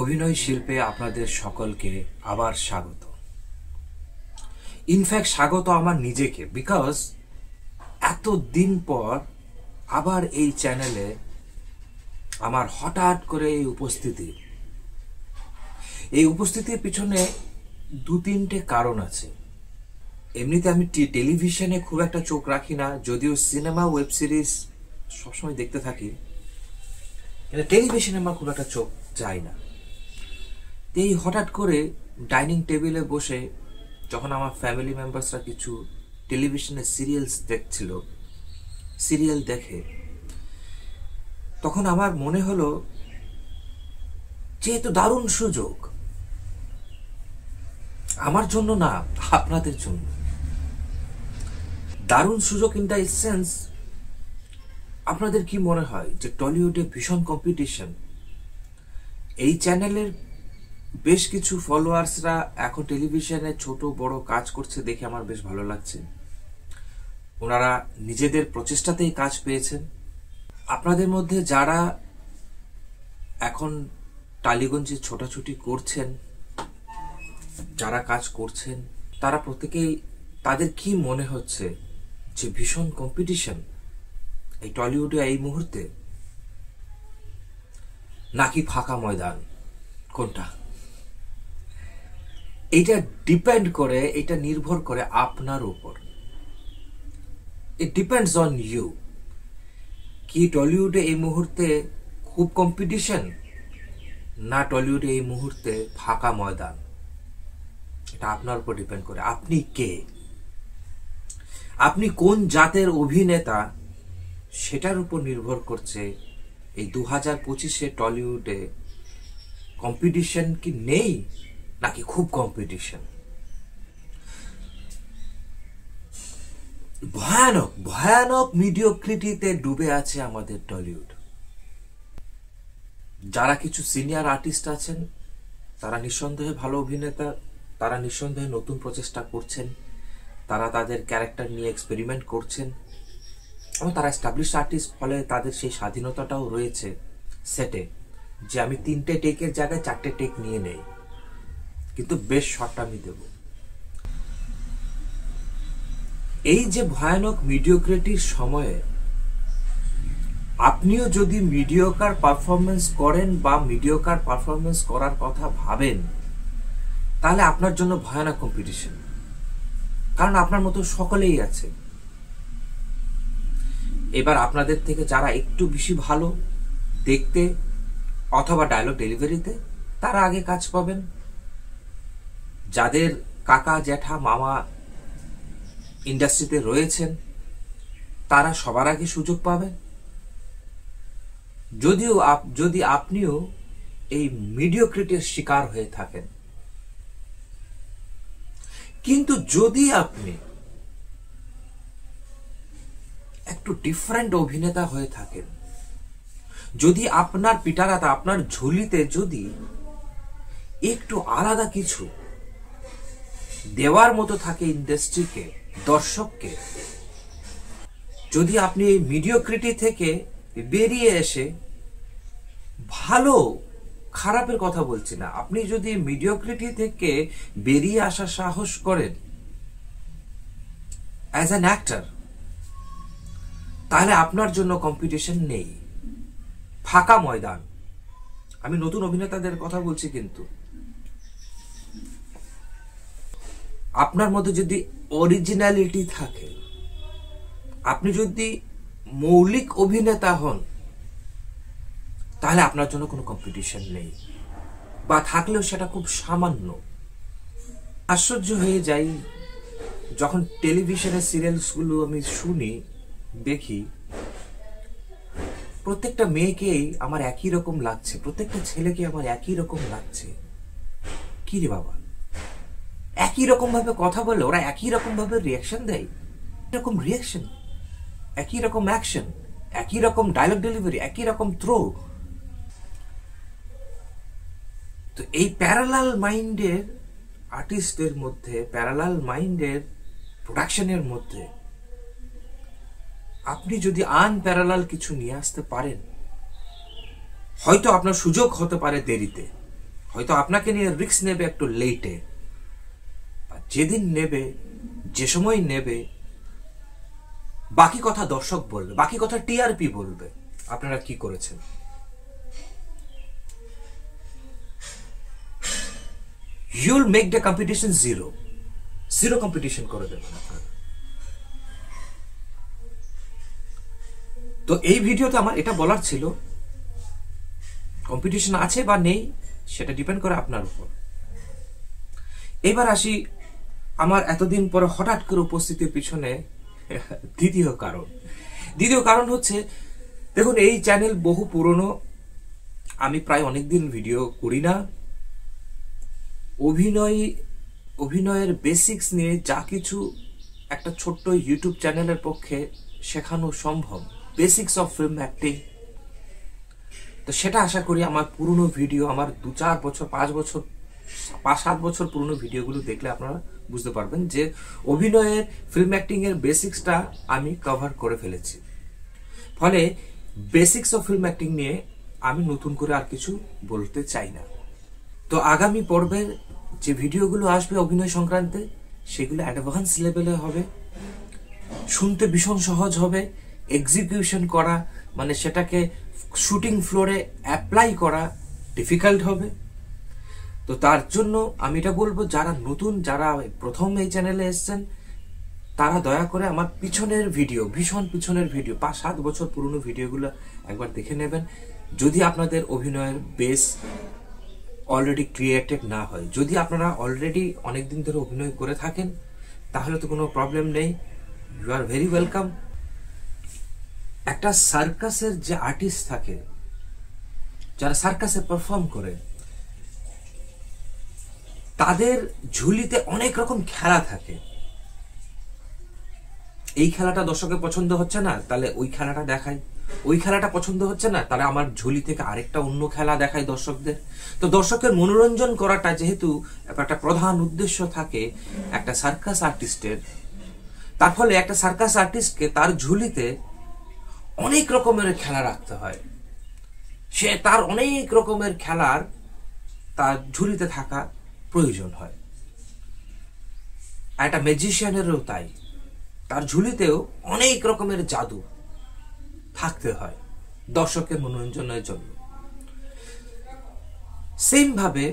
অভিনয় শিল্পে আপনাদের সকলকে আবার স্বাগত। ইনফ্যাক্ট স্বাগত আমার নিজেকে, বিকজ এত দিন পর আবার এই চ্যানেলে আমার হঠাৎ করে এই উপস্থিতির পিছনে দু তিনটে কারণ আছে। এমনিতে আমি টেলিভিশনে খুব একটা চোখ রাখি না, যদিও সিনেমা ওয়েব সিরিজ সবসময় দেখতে থাকি, কিন্তু টেলিভিশনে আমার খুব একটা চোখ যায় না। এই হঠাৎ করে ডাইনিং টেবিলে বসে যখন আমার ফ্যামিলি মেম্বার্সরা কিছু টেলিভিশনে সিরিয়াল দেখে, তখন আমার মনে হলো যে এ তো দারুণ সুযোগ, আমার জন্য না, আপনাদের জন্য দারুণ সুযোগ। ইন দ্য সেন্স, আপনাদের কি মনে হয় যে টলিউডে ভীষণ কম্পিটিশন? এই চ্যানেলের বেশ কিছু ফলোয়ার্সরা এখন টেলিভিশনে ছোট বড় কাজ করছে দেখে আমার বেশ ভালো লাগছে। ওনারা নিজেদের প্রচেষ্টাতেই কাজ পেয়েছেন। আপনাদের মধ্যে যারা এখন টালিগঞ্জে ছোটাছুটি করছেন, যারা কাজ করছেন, তারা প্রত্যেকেই, তাদের কি মনে হচ্ছে যে ভীষণ কম্পিটিশন এই টলিউডে এই মুহূর্তে, নাকি ফাঁকা ময়দান, কোনটা? এটা নির্ভর করে আপনার উপর। It depends on you. কি টলিউডে এই মুহূর্তে খুব কম্পিটিশন, না টলিউডে এই মুহূর্তে ফাঁকা ময়দান? এটা আপনার উপর ডিপেন্ড করে। আপনি কে, আপনি কোন জাতের অভিনেতা, সেটার উপর নির্ভর করছে এই 2025-এ টলিউডে কম্পিটিশন কি নেই, নাকি খুব কম্পিটিশন। ভয়ানক ভয়ানক মিডিওক্রিটিতে ডুবে আছে আমাদের টলিউড। যারা কিছু সিনিয়র আর্টিস্ট আছেন, তারা নিঃসন্দেহে ভালো অভিনেতা, তারা নিঃসন্দেহে নতুন প্রচেষ্টা করছেন, তারা তাদের ক্যারেক্টার নিয়ে এক্সপেরিমেন্ট করছেন, এবং তারা এস্টাবলিশ আর্টিস্ট, ফলে তাদের সেই স্বাধীনতাটাও রয়েছে সেটে, যে আমি 3টে টেকের জায়গায় 4টে টেক নিয়ে নেই, কিন্তু বেশ শটটা আমি দেব। এই যে ভয়ানক মিডিওক্রিটির সময়ে আপনিও যদি মিডিওকার পারফরমেন্স করেন বা মিডিওকার পারফরমেন্স করার কথা ভাবেন, তাহলে আপনার জন্য ভয়ানক কম্পিটিশন। কারণ আপনার মতো সকলেই আছে। এবার আপনাদের থেকে যারা একটু বেশি ভালো দেখতে অথবা ডায়লগ ডেলিভারিতে, তারা আগে কাজ পাবেন। যাদের কাকা জ্যাঠা মামা ইন্ডাস্ট্রিতে রয়েছেন, তারা সবার আগে সুযোগ পাবেন। যদি আপনিও এই মিডিওক্রিটির শিকার হয়ে থাকেন। কিন্তু যদি আপনি একটু ডিফারেন্ট অভিনেতা হয়ে থাকেন, যদি আপনার পিটারাতে, আপনার ঝুলিতে যদি একটু আলাদা কিছু দেওয়ার মতো থাকে ইন্ডাস্ট্রিকে, দর্শককে, যদি আপনি এই মিডিওক্রিটি থেকে বেরিয়ে এসে, ভালো খারাপের কথা বলছি না, আপনি যদি মিডিওক্রিটি থেকে বেরিয়ে আসা সাহস করেন অ্যাজ অ্যান অ্যাক্টর, তাহলে আপনার জন্য কম্পিটিশন নেই, ফাঁকা ময়দান। আমি নতুন অভিনেতাদের কথা বলছি, কিন্তু আপনার মধ্যে যদি অরিজিনালিটি থাকে, আপনি যদি মৌলিক অভিনেতা হন, তাহলে আপনার জন্য কোনো কম্পিটিশন নেই, বা থাকলেও সেটা খুব সামান্য। আশ্চর্য হয়ে যাই যখন টেলিভিশনের সিরিয়ালসগুলো আমি শুনি, দেখি, প্রত্যেকটা মেয়েকেই আমার একই রকম লাগছে, প্রত্যেকটা ছেলেকে আমার একই রকম লাগছে। কি রে বাবা, একই রকম ভাবে কথা বলে, ওরা একই রকম ভাবে রিয়াকশন দেয়, এরকম রিয়াকশন, একই রকম অ্যাকশন, একই রকম ডায়লগ ডেলিভারি, একই রকম থ্রো। তো এই প্যারালাল মাইন্ডের আর্টিস্টদের মধ্যে, প্যারালাল মাইন্ডের প্রোডাকশনের মধ্যে আপনি যদি আনপ্যারালাল কিছু নিয়ে আসতে পারেন, হয়তো আপনার সুযোগ হতে পারে দেরিতে, হয়তো আপনাকে নিয়ে রিস্ক নেবে একটু লেটে, যেদিন নেবে, যে সময় নেবে, বাকি কথা দর্শক বলবে, বাকি কথা টিআরপি বলবে আপনারা কি করেছেন। You'll make the competition zero competition করে দেবেন আপনারা। তো এই ভিডিওতে আমার এটা বলার ছিল, কম্পিটিশন আছে বা নেই সেটা ডিপেন্ড করে আপনার উপর। এবার আসি আমার এতদিন পরে হঠাৎ করে উপস্থিতির পিছনে দ্বিতীয় কারণ হচ্ছে, দেখুন এই চ্যানেল বহু পুরনো, আমি প্রায় অনেকদিন ভিডিও করি না। অভিনয়ের বেসিক্স নিয়ে যা কিছু একটা ছোট্ট ইউটিউব চ্যানেলের পক্ষে শেখানো সম্ভব, বেসিক্স অফ ফিল্ম অ্যাক্টিং, তো সেটা আশা করি আমার পুরনো ভিডিও, আমার 2-4 বছর 5-7 বছর পুরনো ভিডিওগুলো দেখলে আপনারা বুঝতে পারবেন যে অভিনয়ের ফিল্ম অ্যাক্টিং এর বেসিক্সটা আমি কভার করে ফেলেছি। ফলে বেসিক্স অফ ফিল্ম অ্যাক্টিং নিয়ে আমি নতুন করে আর কিছু বলতে চাই না। তো আগামী পর্বের যে ভিডিওগুলো আসবে অভিনয় সংক্রান্তে, সেগুলো অ্যাডভান্স লেভেলে হবে, শুনতে ভীষণ সহজ হবে, এক্সিকিউশন করা মানে সেটাকে শুটিং ফ্লোরে অ্যাপ্লাই করা ডিফিকাল্ট হবে। তো তার জন্য আমি এটা বলবো, যারা নতুন, যারা প্রথম এই চ্যানেলে এসেছেন, তারা দয়া করে আমার পিছনের ভিডিও, ভীষণ পিছনের ভিডিও, 5-7 বছর পুরনো ভিডিওগুলো একবার দেখে নেবেন। যদি আপনাদের অভিনয়ের বেস অলরেডি ক্রিয়েটেড না হয়, যদি আপনারা অলরেডি অনেকদিন ধরে অভিনয় করে থাকেন, তাহলে তো কোনো প্রবলেম নেই, ইউ আর ভেরি ওয়েলকাম। একটা সার্কাসের যে আর্টিস্ট থাকে, যারা সার্কাসে পারফর্ম করে, তাদের ঝুলিতে অনেক রকম খেলা থাকে। এই খেলাটা দর্শকের পছন্দ হচ্ছে না, তাহলে ওই খেলাটা দেখাই। ওই খেলাটা পছন্দ হচ্ছে না, তাহলে আমার ঝুলি থেকে আরেকটা অন্য খেলা দেখাই দর্শকদের। তো দর্শকের মনোরঞ্জন করাটা যেহেতু একটা প্রধান উদ্দেশ্য থাকে একটা সার্কাস আর্টিস্টের, তার ফলে একটা সার্কাস আর্টিস্টকে তার ঝুলিতে অনেক রকমের খেলা রাখতে হয়। সে তার অনেক রকমের খেলার তার ঝুলিতে থাকা প্রয়োজন হয়। আর একটা ম্যাজিশিয়ানেরও তাই, তার ঝুলিতেও অনেক রকমের জাদু থাকতে হয় দর্শকের মনোরঞ্জনের জন্য। সেম ভাবে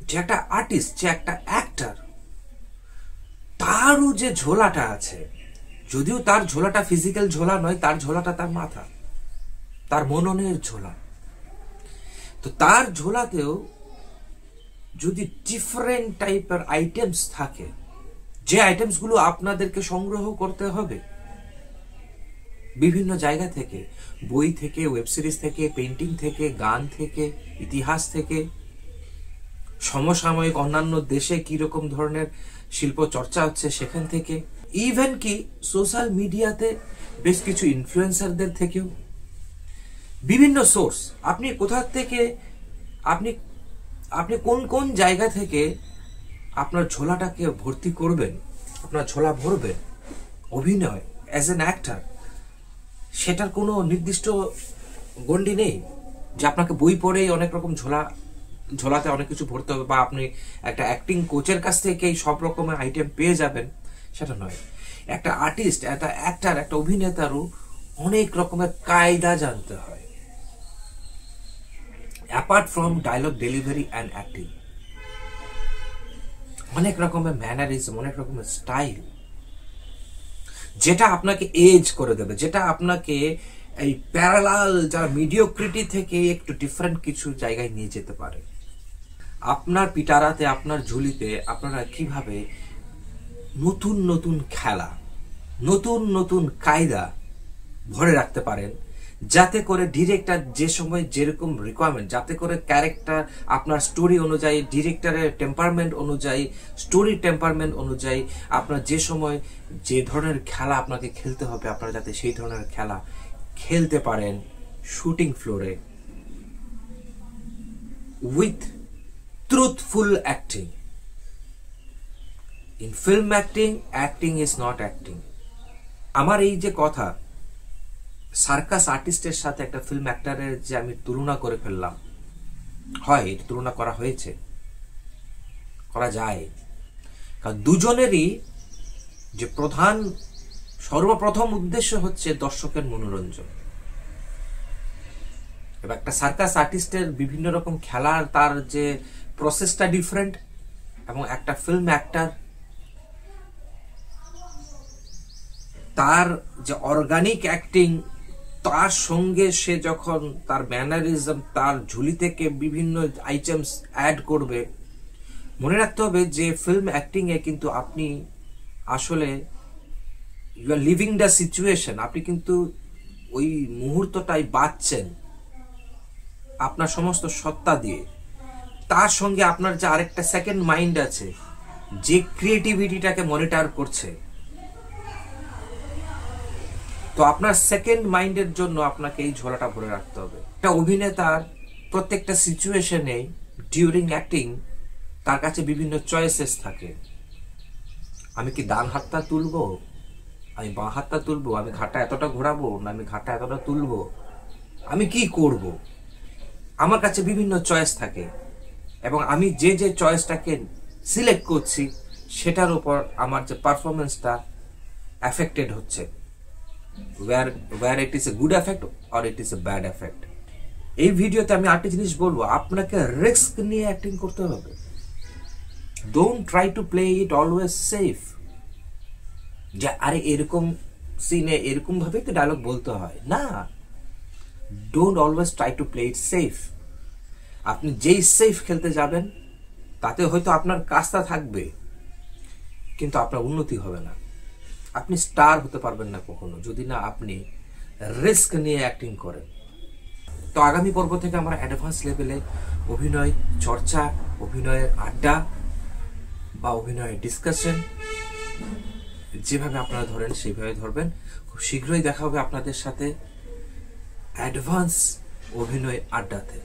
যে একটা আর্টিস্ট, যে একটা অ্যাক্টর, তারও যে ঝোলাটা আছে, যদিও তার ঝোলাটা ফিজিক্যাল ঝোলা নয়, তার ঝোলাটা তার মাথা, তার মননের ঝোলা। তো তার ঝোলাতেও যদি ডিফারেন্ট টাইপের আইটেমস থাকে, যে আইটেমসগুলো আপনাদেরকে সংগ্রহ করতে হবে বিভিন্ন জায়গা থেকে, বই থেকে, ওয়েব সিরিজ থেকে, পেন্টিং থেকে, গান থেকে, ইতিহাস থেকে, সমসাময়িক অন্যান্য দেশে কি রকম ধরনের শিল্প চর্চা হচ্ছে সেখান থেকে, ইভেন কি সোশ্যাল মিডিয়াতে বেশ কিছু ইনফ্লুয়েন্সারদের থেকেও, বিভিন্ন সোর্স, আপনি কোথা থেকে, আপনি কোন কোন জায়গা থেকে আপনার ঝোলাটাকে ভর্তি করবেন, আপনার ঝোলা ভরবেন অভিনয় অ্যাজ এন অ্যাক্টর, সেটার কোনো নির্দিষ্ট গণ্ডি নেই যে আপনাকে বই পড়েই অনেক রকম ঝোলাতে অনেক কিছু ভরতে হবে, বা আপনি একটা অ্যাক্টিং কোচের কাছ থেকেই সব রকমের আইটেম পেয়ে যাবেন, সেটা নয়। একটা আর্টিস্ট, একটা অ্যাক্টর, একটা অভিনেতারও অনেক রকমের কায়দা জানতে হয়, apart from dialogue delivery and acting. অনেক রকমের ম্যানারিজম, অনেক রকমের স্টাইল, যেটা আপনাকে এজ করে দেবে, যেটা আপনাকে এই প্যারালাল যারা মিডিওক্রিটি থেকে একটু ডিফারেন্ট কিছু জায়গায় নিয়ে যেতে পারে। আপনার পিটারাতে, আপনার ঝুলিতে আপনারা কিভাবে নতুন নতুন খেলা, নতুন নতুন কায়দা ভরে রাখতে পারেন, যাতে করে ডিরেক্টর যে সময় যেরকম রিকোয়ারমেন্ট, যাতে করে ক্যারেক্টার আপনার স্টোরি অনুযায়ী, ডিরেক্টরের টেম্পারমেন্ট অনুযায়ী, স্টোরি টেম্পারমেন্ট অনুযায়ী আপনার যে সময় যে ধরনের খেলা আপনাকে খেলতে হবে, আপনারা যাতে সেই ধরনের খেলা খেলতে পারেন শুটিং ফ্লোরে with truthful acting. In film acting is not acting. আমার এই যে কথা, সার্কাস আর্টিস্টের সাথে একটা ফিল্ম অ্যাক্টরের যে আমি তুলনা করে ফেললাম, হয়, এটি তুলনা করা হয়েছে, করা যায়। কারণ দুজনেরই যে সর্বপ্রথম উদ্দেশ্য হচ্ছে দর্শকের মনোরঞ্জন। এবার একটা সার্কাস আর্টিস্টের বিভিন্ন রকম খেলার তার যে প্রসেসটা ডিফারেন্ট, এবং একটা ফিল্ম অ্যাক্টর তার যে অর্গানিক অ্যাক্টিং, তার সঙ্গে সে যখন তার ম্যানারিজম, তার ঝুলি থেকে বিভিন্ন আইটেমস অ্যাড করবে। মনে রাখতে হবে যে ফিল্ম অ্যাক্টিং এ কিন্তু আপনি আসলে you are living the situation, আপনি কিন্তু ওই মুহূর্তটাই বাঁচছেন আপনার সমস্ত সত্তা দিয়ে। তার সঙ্গে আপনার যে আরেকটা সেকেন্ড মাইন্ড আছে, যে ক্রিয়েটিভিটিটাকে মনিটর করছে। তো আপনার সেকেন্ড মাইন্ডের জন্য আপনাকে এই ঝোলাটা ভরে রাখতে হবে। একটা অভিনেতার প্রত্যেকটা সিচুয়েশনে ডিউরিং অ্যাক্টিং তার কাছে বিভিন্ন চয়েসেস থাকে। আমি কি ডান হাতটা তুলবো, আমি বাঁ হাতটা তুলবো, আমি ঘাটটা এতটা ঘোরাবো, না আমি ঘাটটা এতটা তুলবো, আমি কি করব? আমার কাছে বিভিন্ন চয়েস থাকে, এবং আমি যে যে চয়েসটাকে সিলেক্ট করছি সেটার উপর আমার যে পারফরমেন্সটা অ্যাফেক্টেড হচ্ছে, where it is a good effect or it is a bad effect। এই ভিডিওতে আমি আরেকটা জিনিস বলবো, আপনাকে রিস্ক নিয়ে অ্যাক্টিং করতে হবে। Don't try to play it always safe, যে আরে এরকম সিনে এরকম ভাবে তো ডায়লগ বলতে হয় না। Don't always try to play it safe. আপনি যেই সেফ খেলতে যাবেন তাতে হয়তো আপনার কাজটা থাকবে, কিন্তু আপনার উন্নতি হবে না। আপনি স্টার হতে পারবেন না কখনো যদি না আপনি রিস্ক নিয়ে অ্যাক্টিং করেন। তো আগামী পর্ব থেকে আমরা অ্যাডভান্স লেভেলে অভিনয় চর্চা, অভিনয়ের আড্ডা বা অভিনয়ের ডিসকাশন যেভাবে আপনারা ধরেন সেইভাবে ধরবেন। খুব শীঘ্রই দেখা হবে আপনাদের সাথে অ্যাডভান্স অভিনয় আড্ডাতে।